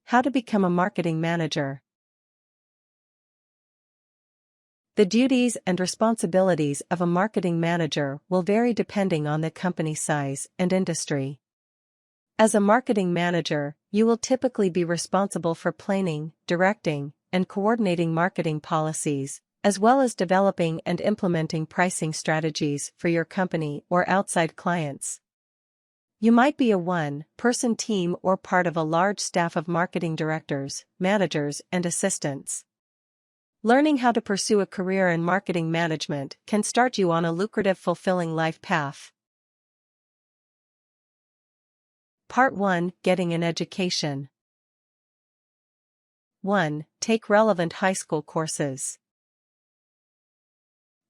How to become a marketing manager. The duties and responsibilities of a marketing manager will vary depending on the company size and industry. As a marketing manager, you will typically be responsible for planning, directing, and coordinating marketing policies, as well as developing and implementing pricing strategies for your company or outside clients. You might be a one-person team or part of a large staff of marketing directors, managers, and assistants. Learning how to pursue a career in marketing management can start you on a lucrative, fulfilling life path. Part 1: Getting an education. 1. Take relevant high school courses.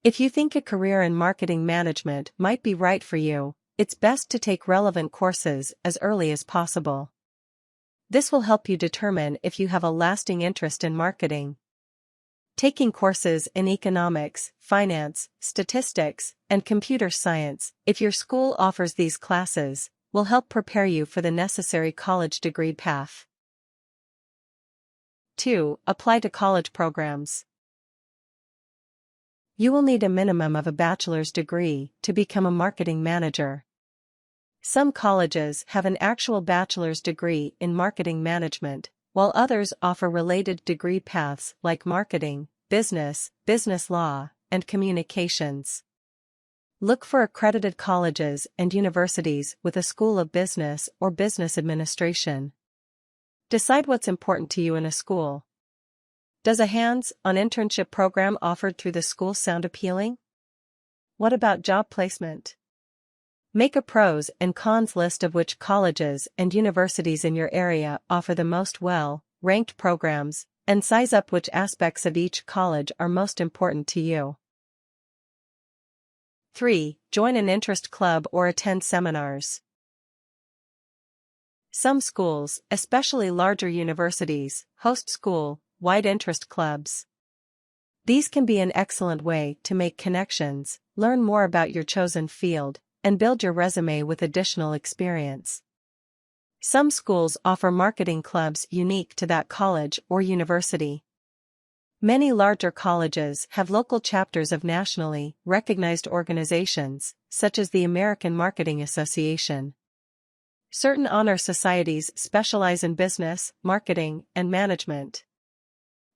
If you think a career in marketing management might be right for you, it's best to take relevant courses as early as possible. This will help you determine if you have a lasting interest in marketing. Taking courses in economics, finance, statistics, and computer science, if your school offers these classes, will help prepare you for the necessary college degree path. 2. Apply to college programs. You will need a minimum of a bachelor's degree to become a marketing manager. Some colleges have an actual bachelor's degree in marketing management, while others offer related degree paths like marketing, business, business law, and communications. Look for accredited colleges and universities with a school of business or business administration. Decide what's important to you in a school. Does a hands-on internship program offered through the school sound appealing? What about job placement? Make a pros and cons list of which colleges and universities in your area offer the most well-ranked programs, and size up which aspects of each college are most important to you. 3. Join an interest club or attend seminars. Some schools, especially larger universities, host school-wide interest clubs. These can be an excellent way to make connections, learn more about your chosen field, and build your resume with additional experience. Some schools offer marketing clubs unique to that college or university. Many larger colleges have local chapters of nationally recognized organizations, such as the American Marketing Association. Certain honor societies specialize in business, marketing, and management.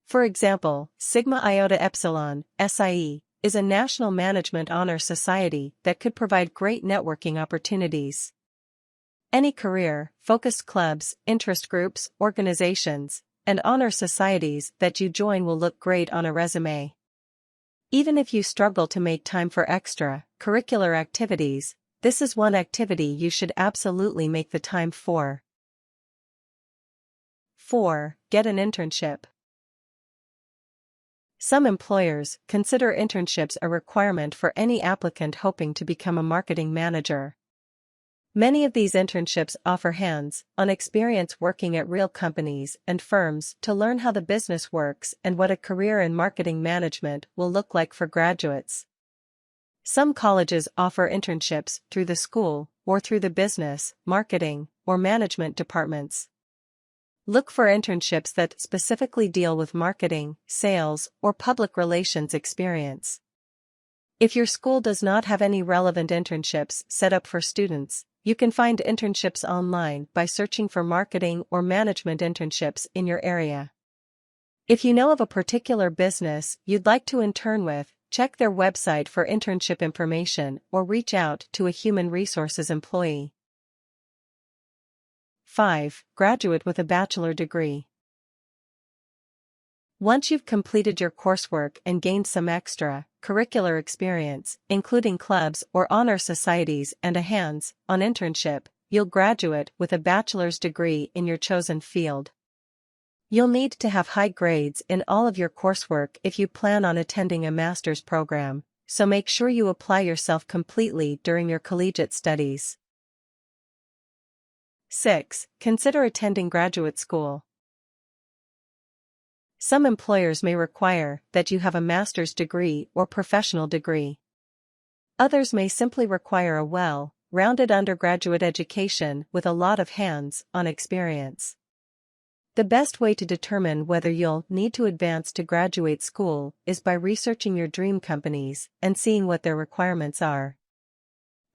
For example, Sigma Iota Epsilon, SIE, is a national management honor society that could provide great networking opportunities. Any career-focused clubs, interest groups, organizations, and honor societies that you join will look great on a resume. Even if you struggle to make time for extra-curricular activities, this is one activity you should absolutely make the time for. 4. Get an internship. Some employers consider internships a requirement for any applicant hoping to become a marketing manager. Many of these internships offer hands-on experience working at real companies and firms to learn how the business works and what a career in marketing management will look like for graduates. Some colleges offer internships through the school or through the business, marketing, or management departments. Look for internships that specifically deal with marketing, sales, or public relations experience. If your school does not have any relevant internships set up for students, you can find internships online by searching for marketing or management internships in your area. If you know of a particular business you'd like to intern with, check their website for internship information or reach out to a human resources employee. 5. Graduate with a bachelor degree. Once you've completed your coursework and gained some extra-curricular experience, including clubs or honor societies and a hands-on internship, you'll graduate with a bachelor's degree in your chosen field. You'll need to have high grades in all of your coursework if you plan on attending a master's program, so make sure you apply yourself completely during your collegiate studies. 6. Consider attending graduate school. Some employers may require that you have a master's degree or professional degree. Others may simply require a well-rounded undergraduate education with a lot of hands-on experience. The best way to determine whether you'll need to advance to graduate school is by researching your dream companies and seeing what their requirements are.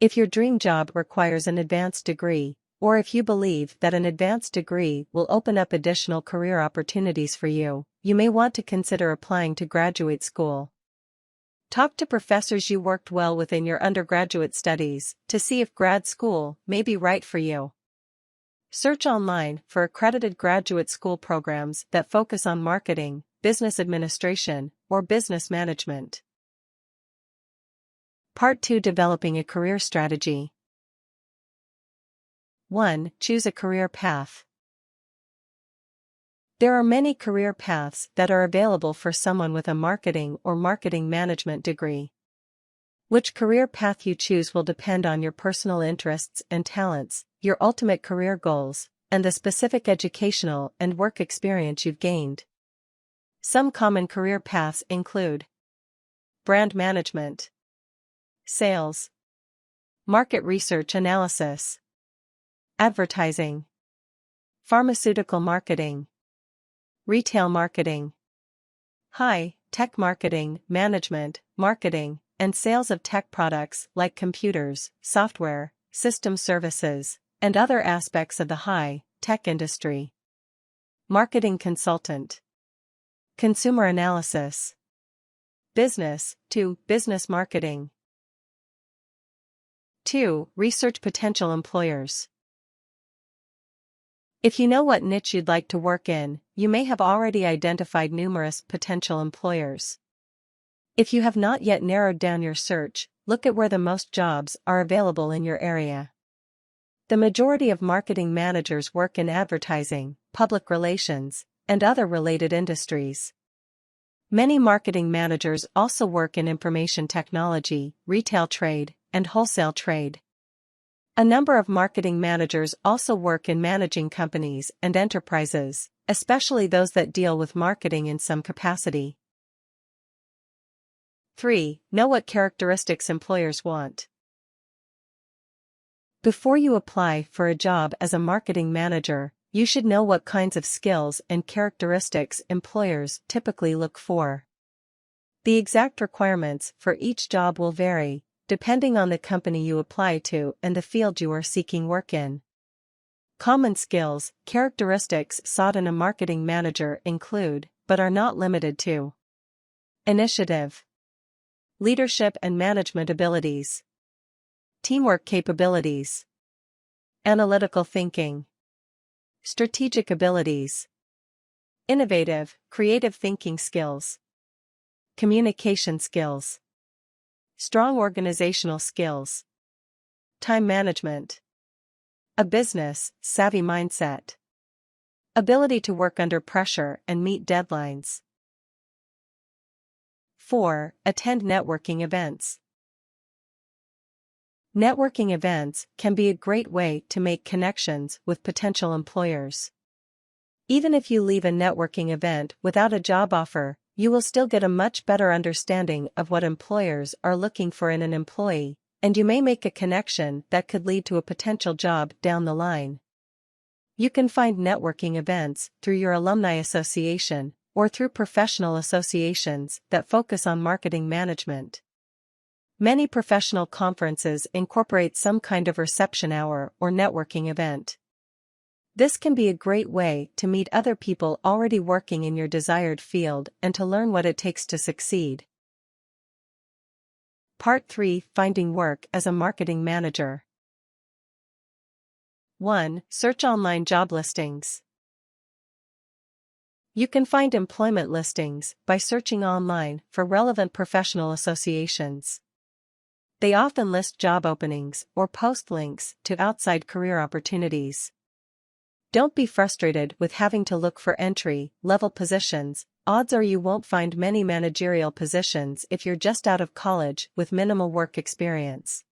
If your dream job requires an advanced degree, or if you believe that an advanced degree will open up additional career opportunities for you, you may want to consider applying to graduate school. Talk to professors you worked well with in your undergraduate studies to see if grad school may be right for you. Search online for accredited graduate school programs that focus on marketing, business administration, or business management. Part 2: Developing a career strategy. 1. Choose a career path. There are many career paths that are available for someone with a marketing or marketing management degree. Which career path you choose will depend on your personal interests and talents, your ultimate career goals, and the specific educational and work experience you've gained. Some common career paths include brand management, sales, market research analysis, advertising, pharmaceutical marketing, retail marketing, high-tech marketing, management, marketing, and sales of tech products like computers, software, system services, and other aspects of the high-tech industry. Marketing consultant, consumer analysis, business to business marketing. 2. Research potential employers. If you know what niche you'd like to work in, you may have already identified numerous potential employers. If you have not yet narrowed down your search, look at where the most jobs are available in your area. The majority of marketing managers work in advertising, public relations, and other related industries. Many marketing managers also work in information technology, retail trade, and wholesale trade. A number of marketing managers also work in managing companies and enterprises, especially those that deal with marketing in some capacity. 3. Know what characteristics employers want. Before you apply for a job as a marketing manager, you should know what kinds of skills and characteristics employers typically look for. The exact requirements for each job will vary, depending on the company you apply to and the field you are seeking work in. Common skills, characteristics sought in a marketing manager include, but are not limited to: initiative, leadership and management abilities, teamwork capabilities, analytical thinking, strategic abilities, innovative, creative thinking skills, communication skills, strong organizational skills, time management, a business-savvy mindset, ability to work under pressure and meet deadlines. 4. Attend networking events. Networking events can be a great way to make connections with potential employers. Even if you leave a networking event without a job offer, you will still get a much better understanding of what employers are looking for in an employee, and you may make a connection that could lead to a potential job down the line. You can find networking events through your alumni association or through professional associations that focus on marketing management. Many professional conferences incorporate some kind of reception hour or networking event. This can be a great way to meet other people already working in your desired field and to learn what it takes to succeed. Part 3: Finding work as a marketing manager. 1. Search online job listings. You can find employment listings by searching online for relevant professional associations. They often list job openings or post links to outside career opportunities. Don't be frustrated with having to look for entry-level positions. Odds are you won't find many managerial positions if you're just out of college with minimal work experience.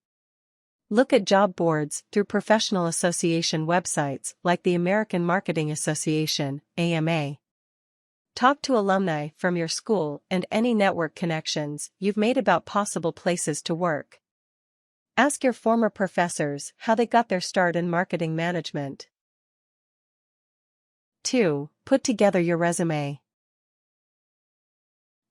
Look at job boards through professional association websites like the American Marketing Association, AMA. Talk to alumni from your school and any network connections you've made about possible places to work. Ask your former professors how they got their start in marketing management. 2. Put together your resume.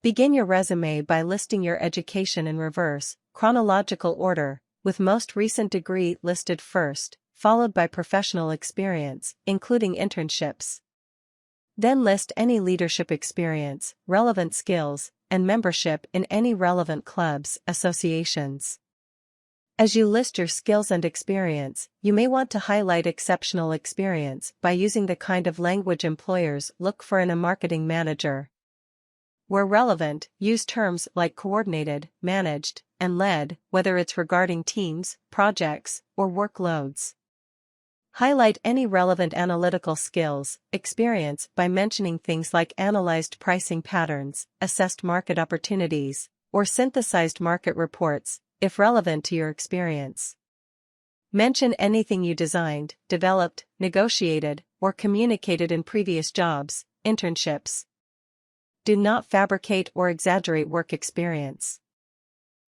Begin your resume by listing your education in reverse, chronological order, with most recent degree listed first, followed by professional experience, including internships. Then list any leadership experience, relevant skills, and membership in any relevant clubs, associations. As you list your skills and experience, you may want to highlight exceptional experience by using the kind of language employers look for in a marketing manager. Where relevant, use terms like coordinated, managed, and led, whether it's regarding teams, projects, or workloads. Highlight any relevant analytical skills, experience by mentioning things like analyzed pricing patterns, assessed market opportunities, or synthesized market reports, if relevant to your experience. Mention anything you designed, developed, negotiated, or communicated in previous jobs, internships. Do not fabricate or exaggerate work experience.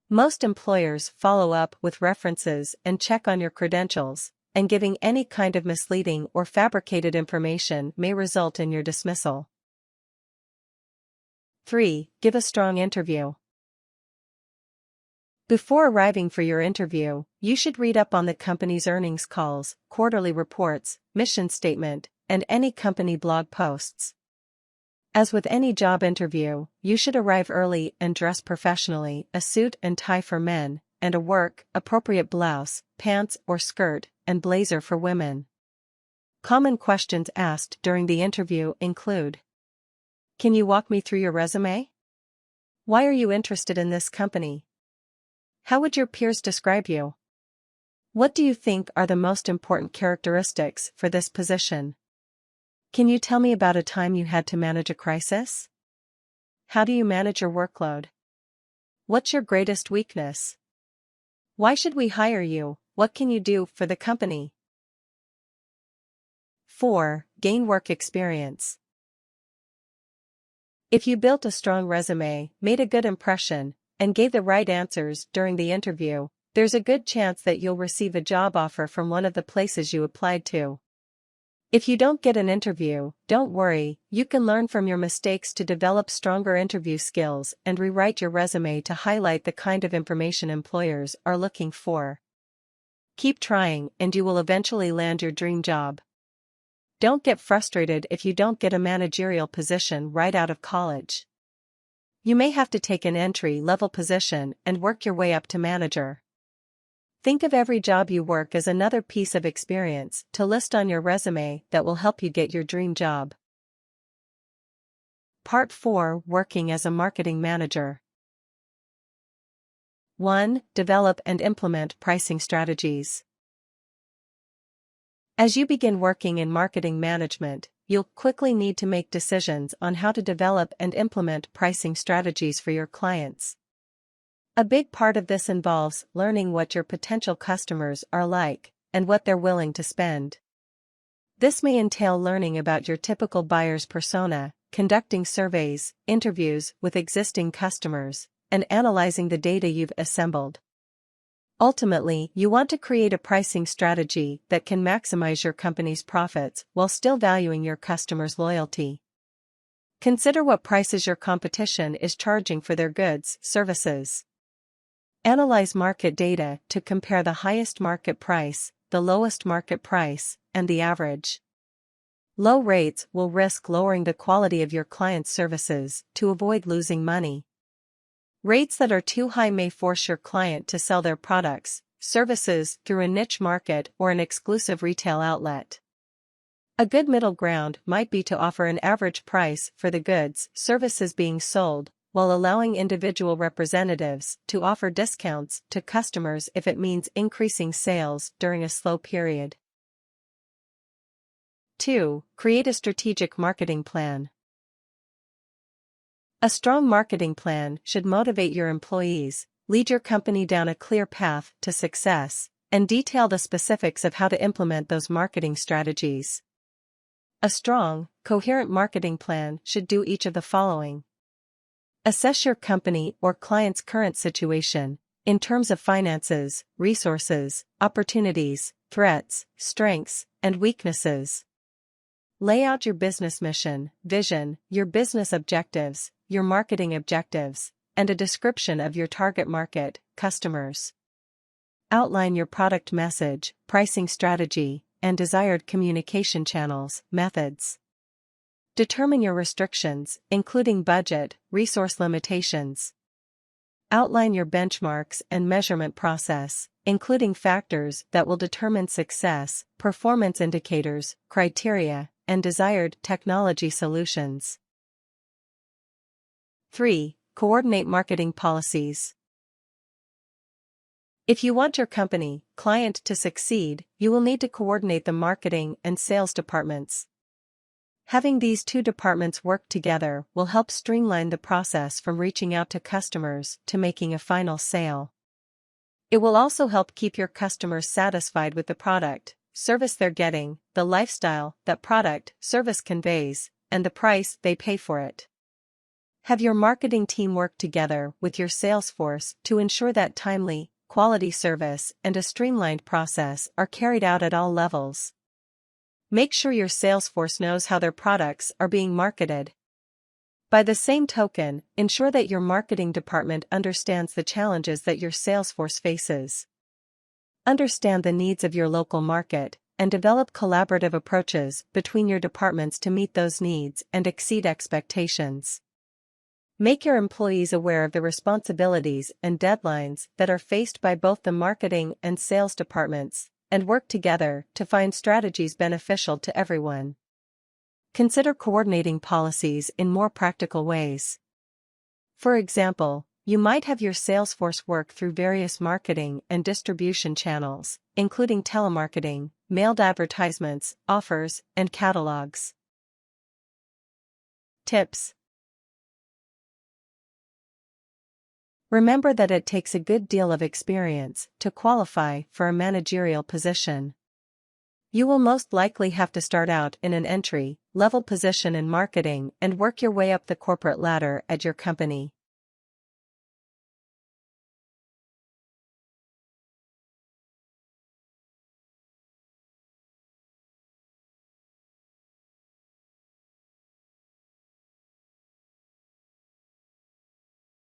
Most employers follow up with references and check on your credentials, and giving any kind of misleading or fabricated information may result in your dismissal. 3. Give a strong interview. Before arriving for your interview, you should read up on the company's earnings calls, quarterly reports, mission statement, and any company blog posts. As with any job interview, you should arrive early and dress professionally, a suit and tie for men, and a work-appropriate blouse, pants or skirt, and blazer for women. Common questions asked during the interview include: Can you walk me through your resume? Why are you interested in this company? How would your peers describe you? What do you think are the most important characteristics for this position? Can you tell me about a time you had to manage a crisis? How do you manage your workload? What's your greatest weakness? Why should we hire you? What can you do for the company? 4. Gain work experience. If you built a strong resume, made a good impression, and gave the right answers during the interview, there's a good chance that you'll receive a job offer from one of the places you applied to. If you don't get an interview, don't worry, you can learn from your mistakes to develop stronger interview skills and rewrite your resume to highlight the kind of information employers are looking for. Keep trying, and you will eventually land your dream job. Don't get frustrated if you don't get a managerial position right out of college. You may have to take an entry-level position and work your way up to manager. Think of every job you work as another piece of experience to list on your resume that will help you get your dream job. Part 4: Working as a marketing manager. 1. Develop and implement pricing strategies. As you begin working in marketing management, you'll quickly need to make decisions on how to develop and implement pricing strategies for your clients. A big part of this involves learning what your potential customers are like and what they're willing to spend. This may entail learning about your typical buyer's persona, conducting surveys, interviews with existing customers, and analyzing the data you've assembled. Ultimately, you want to create a pricing strategy that can maximize your company's profits while still valuing your customers' loyalty. Consider what prices your competition is charging for their goods, services. Analyze market data to compare the highest market price, the lowest market price, and the average. Low rates will risk lowering the quality of your client's services to avoid losing money. Rates that are too high may force your client to sell their products, services through a niche market or an exclusive retail outlet. A good middle ground might be to offer an average price for the goods, services being sold, while allowing individual representatives to offer discounts to customers if it means increasing sales during a slow period. 2. Create a strategic marketing plan. A strong marketing plan should motivate your employees, lead your company down a clear path to success, and detail the specifics of how to implement those marketing strategies. A strong, coherent marketing plan should do each of the following. Assess your company or client's current situation, in terms of finances, resources, opportunities, threats, strengths, and weaknesses. Lay out your business mission, vision, your business objectives, your marketing objectives, and a description of your target market, customers. Outline your product message, pricing strategy, and desired communication channels, methods. Determine your restrictions, including budget, resource limitations. Outline your benchmarks and measurement process, including factors that will determine success, performance indicators, criteria, and desired technology solutions. 3. Coordinate marketing policies. If you want your company, client to succeed, you will need to coordinate the marketing and sales departments. Having these two departments work together will help streamline the process from reaching out to customers to making a final sale. It will also help keep your customers satisfied with the product, service they're getting, the lifestyle that product, service conveys, and the price they pay for it. Have your marketing team work together with your sales force to ensure that timely, quality service and a streamlined process are carried out at all levels. Make sure your sales force knows how their products are being marketed. By the same token, ensure that your marketing department understands the challenges that your sales force faces. Understand the needs of your local market, and develop collaborative approaches between your departments to meet those needs and exceed expectations. Make your employees aware of the responsibilities and deadlines that are faced by both the marketing and sales departments, and work together to find strategies beneficial to everyone. Consider coordinating policies in more practical ways. For example, you might have your sales force work through various marketing and distribution channels, including telemarketing, mailed advertisements, offers, and catalogs. Tips. Remember that it takes a good deal of experience to qualify for a managerial position. You will most likely have to start out in an entry-level position in marketing and work your way up the corporate ladder at your company.